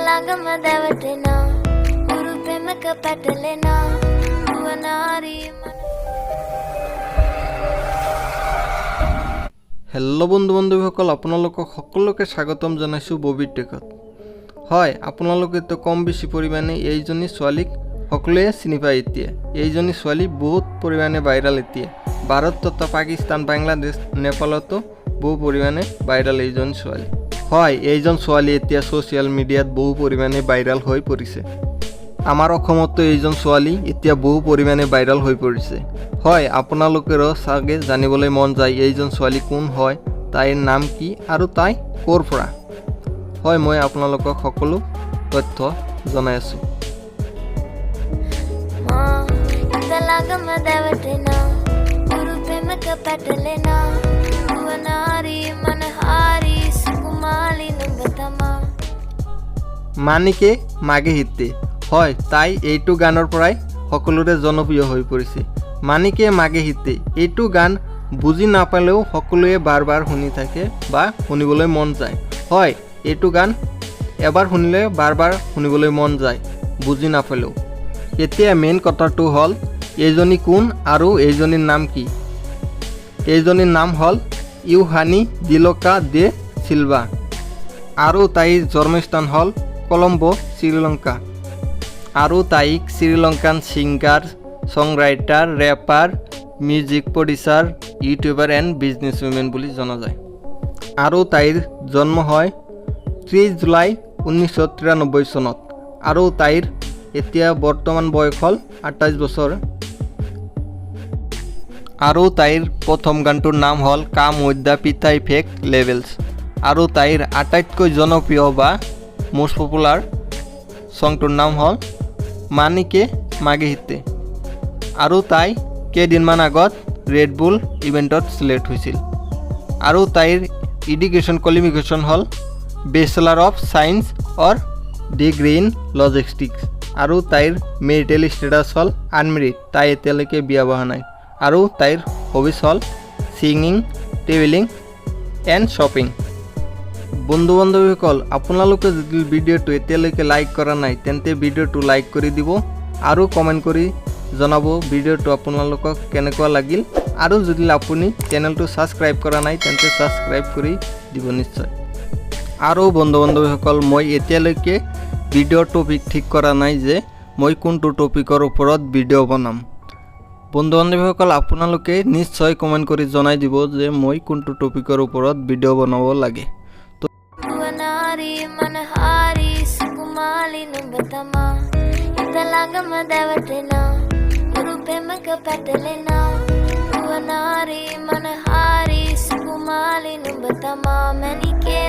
ළඟම දැවටෙනා උරු පෙමක පැටලෙනා නුවනාරී হেল্ল' বন্ধু বান্ধৱীসকল, আপোনালোকক সকলোকে স্বাগতম জনাইছোঁ ববি টেকত। হয়, আপোনালোকেতো কম বেছি পৰিমাণে এইজনী ছোৱালীক সকলোৱে চিনি পায়। এতিয়া এইজনী ছোৱালী বহুত পৰিমাণে ভাইৰাল। এতিয়া ভাৰত তথা পাকিস্তান, বাংলাদেশ, নেপালতো বহু পৰিমাণে ভাইৰাল এইজনী ছোৱালী। হয়, এইজন ছোৱালী এতিয়া ছ'চিয়েল মিডিয়াত বহু পৰিমাণে ভাইৰাল হৈ পৰিছে। আমাৰ অসমতো এইজন ছোৱালী এতিয়া বহু পৰিমাণে ভাইৰাল হৈ পৰিছে। হয়, আপোনালোকেও চাগে জানিবলৈ মন যায় এইজন ছোৱালী কোন হয়, তাইৰ নাম কি আৰু তাই ক'ৰ পৰা। হয়, মই আপোনালোকক সকলো তথ্য জনাই আছোঁ। মানিকে মাগে হিতে। হয়, তাই এইটো গানৰ পৰাই সকলোৰে জনপ্ৰিয় হৈ পৰিছে। মানিকে মাগে হিতে এইটো গান বুজি নাপালেও সকলোৱে বাৰ বাৰ শুনি থাকে বা শুনিবলৈ মন যায়। হয়, এইটো গান এবাৰ শুনিলে বাৰ বাৰ শুনিবলৈ মন যায় বুজি নাপালেও। এতিয়া মেইন কথাটো হ'ল এইজনী কোন আৰু এইজনীৰ নাম কি। এইজনীৰ নাম হ'ল ইউহানী দিলকা দে চিলভা আৰু তাইৰ জন্মস্থান হ'ল কলম্বো, শ্ৰীলংকা। আৰু তাইক Sri Lankan singer, songwriter, rapper, music producer, YouTuber and business woman বুলি জনা যায়। আৰু তাইৰ জন্ম হয় 30 জুলাই 1993 চনত। আৰু তাইৰ এতিয়া বৰ্তমান বয়স হ'ল 28 বছৰ। আৰু তাইৰ প্ৰথম গানটোৰ নাম হ'ল কাম উইথ দ্য পিঠা ইফেক্ট লেভেলছ। আৰু তাইৰ আটাইতকৈ জনপ্ৰিয় বা most পপুলাৰ সংটোৰ নাম হ'ল মানিকে মাগে হিতে। আৰু তাই কেইদিনমান আগত ৰেড বুল ইভেণ্টত চিলেক্ট হৈছিল। আৰু তাইৰ এডুকেশ্যন কোৱালিফিকেশ্যন হ'ল bachelor of science or degree in logistics. আৰু তাইৰ মেৰিটেল ষ্টেটাছ হ'ল আনমেৰিড। তাই এতিয়ালৈকে বিয়া হোৱা নাই। আৰু তাইৰ হবিছ হ'ল ছিংগিং, ট্ৰেভেলিং এণ্ড শ্বপিং। বন্ধু বান্ধৱীসকল, আপোনালোকে যদি ভিডিঅ'টো এতিয়ালৈকে লাইক কৰা নাই তেন্তে ভিডিঅ'টো লাইক কৰি দিব আৰু কমেণ্ট কৰি জনাব ভিডিঅ'টো আপোনালোকক কেনেকুৱা লাগিল। আৰু যদি আপুনি চেনেলটো ছাবস্ক্ৰাইব কৰা নাই তেন্তে ছাবস্ক্ৰাইব কৰি দিব নিশ্চয়। আৰু বন্ধু বান্ধৱীসকল, মই এতিয়ালৈকে ভিডিঅ'ৰ টপিক ঠিক কৰা নাই যে মই কোনটো টপিকৰ ওপৰত ভিডিঅ' বনাম। বন্ধু বান্ধৱীসকল, আপোনালোকে নিশ্চয় কমেণ্ট কৰি জনাই দিব যে মই কোনটো টপিকৰ ওপৰত ভিডিঅ' বনাব লাগে। ළඟම දැවටෙනා උරු පෙමක පැටලෙනා නුවනාරී මනහාරී සුකුමාලි නුඹ තමා මැනිකේ